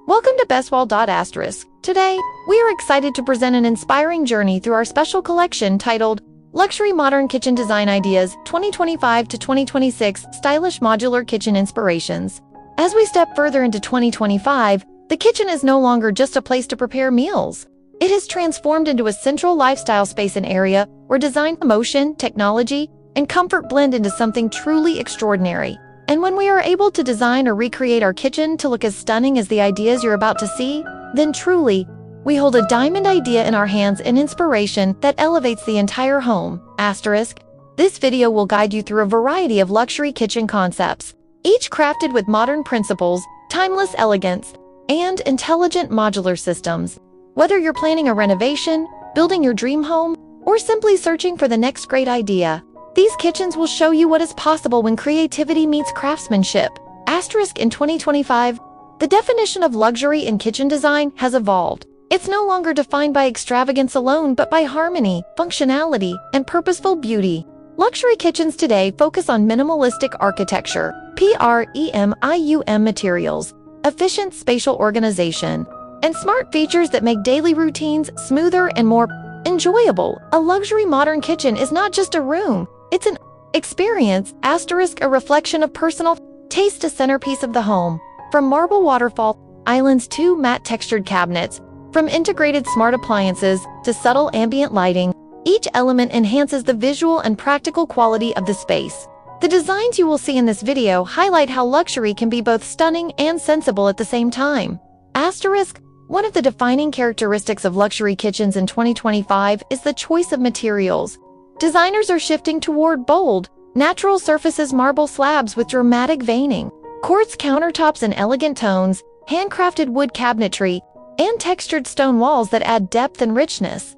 Welcome to bestwall. Today, we are excited to present an inspiring journey through our special collection titled Luxury Modern Kitchen Design Ideas 2025 to 2026 Stylish Modular Kitchen Inspirations. As we step further into 2025, the kitchen is no longer just a place to prepare meals. It has transformed into a central lifestyle space and area where design, emotion, technology, and comfort blend into something truly extraordinary. And when we are able to design or recreate our kitchen to look as stunning as the ideas you're about to see, then truly, we hold a diamond idea in our hands and inspiration that elevates the entire home. This video will guide you through a variety of luxury kitchen concepts, each crafted with modern principles, timeless elegance, and intelligent modular systems. Whether you're planning a renovation, building your dream home, or simply searching for the next great idea, these kitchens will show you what is possible when creativity meets craftsmanship. In 2025, the definition of luxury in kitchen design has evolved. It's no longer defined by extravagance alone, but by harmony, functionality, and purposeful beauty. Luxury kitchens today focus on minimalistic architecture, premium materials, efficient spatial organization, and smart features that make daily routines smoother and more enjoyable. A luxury modern kitchen is not just a room. It's an experience, a reflection of personal taste, a centerpiece of the home. From marble waterfall islands to matte textured cabinets, from integrated smart appliances to subtle ambient lighting, each element enhances the visual and practical quality of the space. The designs you will see in this video highlight how luxury can be both stunning and sensible at the same time. One of the defining characteristics of luxury kitchens in 2025 is the choice of materials. Designers are shifting toward bold, natural surfaces, marble slabs with dramatic veining, quartz countertops in elegant tones, handcrafted wood cabinetry, and textured stone walls that add depth and richness.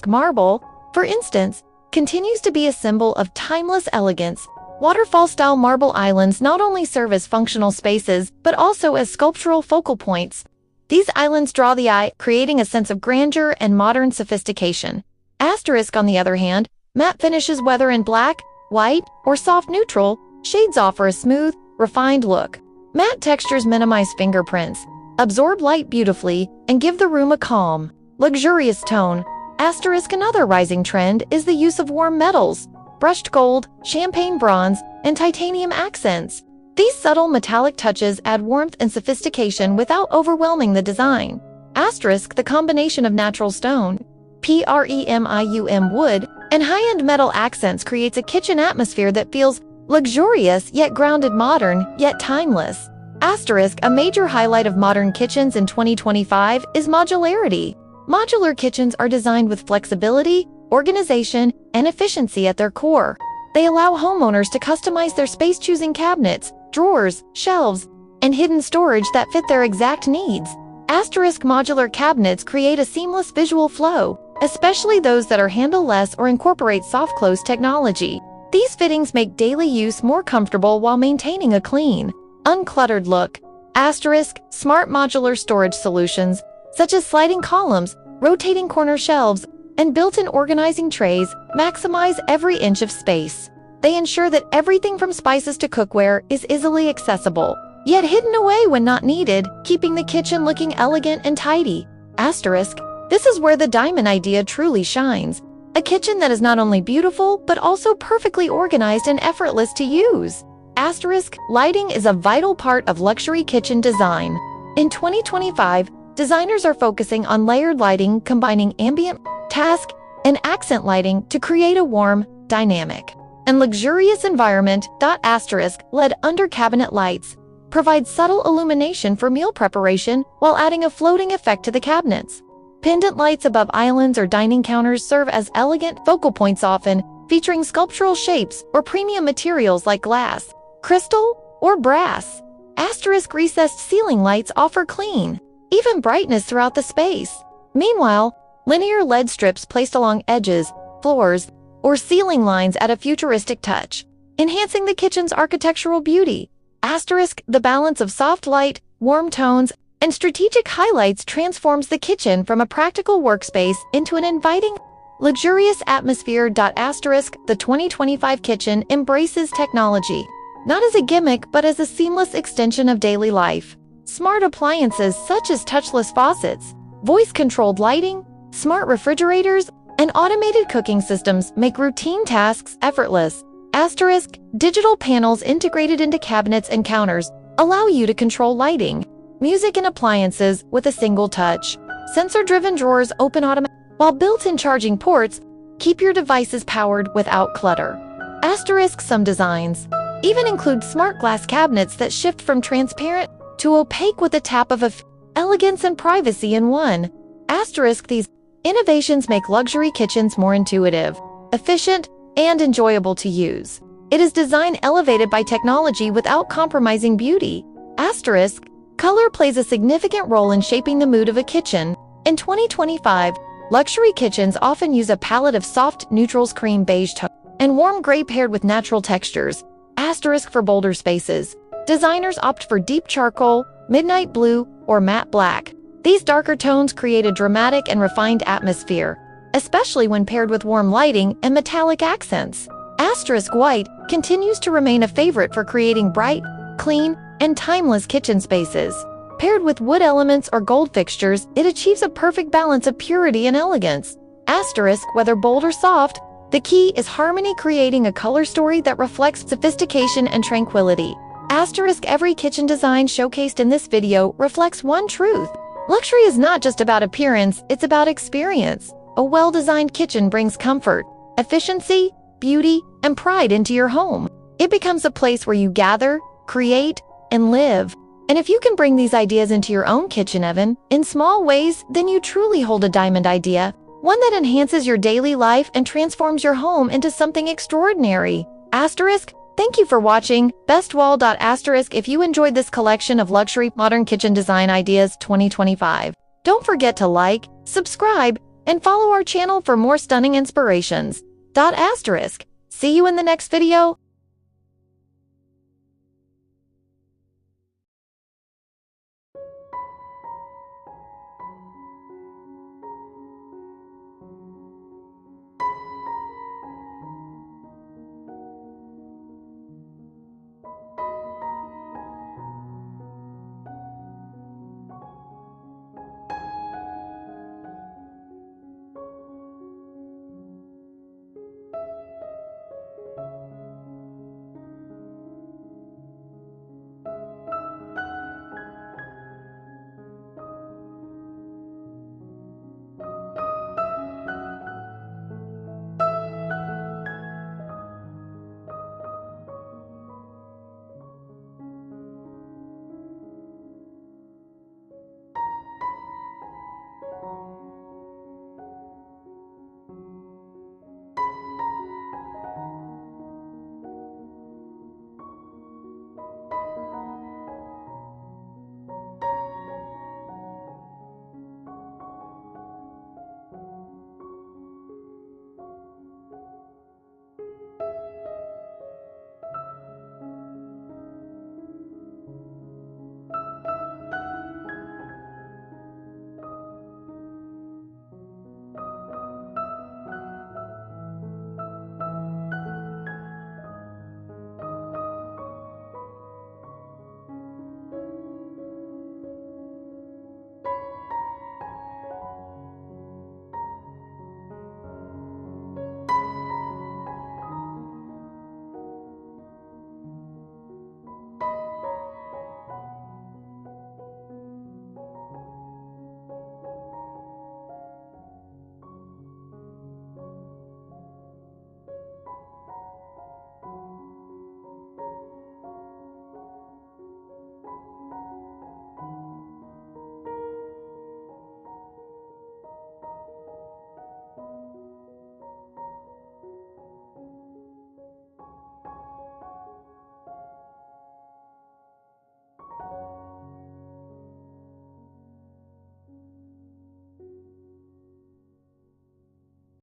Marble, for instance, continues to be a symbol of timeless elegance. Waterfall-style marble islands not only serve as functional spaces, but also as sculptural focal points. These islands draw the eye, creating a sense of grandeur and modern sophistication. On the other hand, matte finishes, whether in black, white, or soft neutral shades, offer a smooth, refined look. Matte textures minimize fingerprints, absorb light beautifully, and give the room a calm, luxurious tone. Another rising trend is the use of warm metals, brushed gold, champagne bronze, and titanium accents. These subtle metallic touches add warmth and sophistication without overwhelming the design. The combination of natural stone, premium wood, and high-end metal accents creates a kitchen atmosphere that feels luxurious yet grounded, modern yet timeless. A major highlight of modern kitchens in 2025 is modularity. Modular kitchens are designed with flexibility, organization, and efficiency at their core. They allow homeowners to customize their space, choosing cabinets, drawers, shelves, and hidden storage that fit their exact needs. Modular cabinets create a seamless visual flow, especially those that are handleless or incorporate soft-close technology. These fittings make daily use more comfortable while maintaining a clean, uncluttered look. Smart modular storage solutions, such as sliding columns, rotating corner shelves, and built-in organizing trays, maximize every inch of space. They ensure that everything from spices to cookware is easily accessible, yet hidden away when not needed, keeping the kitchen looking elegant and tidy. This is where the diamond idea truly shines. A kitchen that is not only beautiful, but also perfectly organized and effortless to use. Lighting is a vital part of luxury kitchen design. In 2025, designers are focusing on layered lighting, combining ambient, task, and accent lighting to create a warm, dynamic, and luxurious environment. LED under-cabinet lights provide subtle illumination for meal preparation while adding a floating effect to the cabinets. Pendant lights above islands or dining counters serve as elegant focal points, often featuring sculptural shapes or premium materials like glass, crystal, or brass. Recessed ceiling lights offer clean, even brightness throughout the space. Meanwhile, linear LED strips placed along edges, floors, or ceiling lines add a futuristic touch, enhancing the kitchen's architectural beauty. The balance of soft light, warm tones, and strategic highlights transforms the kitchen from a practical workspace into an inviting, luxurious atmosphere. The 2025 kitchen embraces technology, not as a gimmick but as a seamless extension of daily life. Smart appliances such as touchless faucets, voice-controlled lighting, smart refrigerators, and automated cooking systems make routine tasks effortless. Asterisk, digital panels integrated into cabinets and counters allow you to control lighting, music, and appliances with a single touch. Sensor-driven drawers open automatically, while built-in charging ports keep your devices powered without clutter. Asterisk, some designs even include smart glass cabinets that shift from transparent to opaque with a tap of elegance and privacy in one. Asterisk, these innovations make luxury kitchens more intuitive, efficient, and enjoyable to use. It is design elevated by technology without compromising beauty. Asterisk, color plays a significant role in shaping the mood of a kitchen. In 2025, luxury kitchens often use a palette of soft neutrals, cream beige tone, and warm gray paired with natural textures. Asterisk, for bolder spaces, designers opt for deep charcoal, midnight blue, or matte black. These darker tones create a dramatic and refined atmosphere, especially when paired with warm lighting and metallic accents. Asterisk, white continues to remain a favorite for creating bright, clean, and timeless kitchen spaces. Paired with wood elements or gold fixtures, it achieves a perfect balance of purity and elegance. Asterisk, whether bold or soft, the key is harmony, creating a color story that reflects sophistication and tranquility. Asterisk, every kitchen design showcased in this video reflects one truth. Luxury is not just about appearance, it's about experience. A well-designed kitchen brings comfort, efficiency, beauty, and pride into your home. It becomes a place where you gather, create, and live. And if you can bring these ideas into your own kitchen, Evan, in small ways, then you truly hold a diamond idea, one that enhances your daily life and transforms your home into something extraordinary. Asterisk, thank you for watching. Best wall. Asterisk, if you enjoyed this collection of luxury modern kitchen design ideas 2025, don't forget to like, subscribe, and follow our channel for more stunning inspirations. Asterisk, see you in the next video.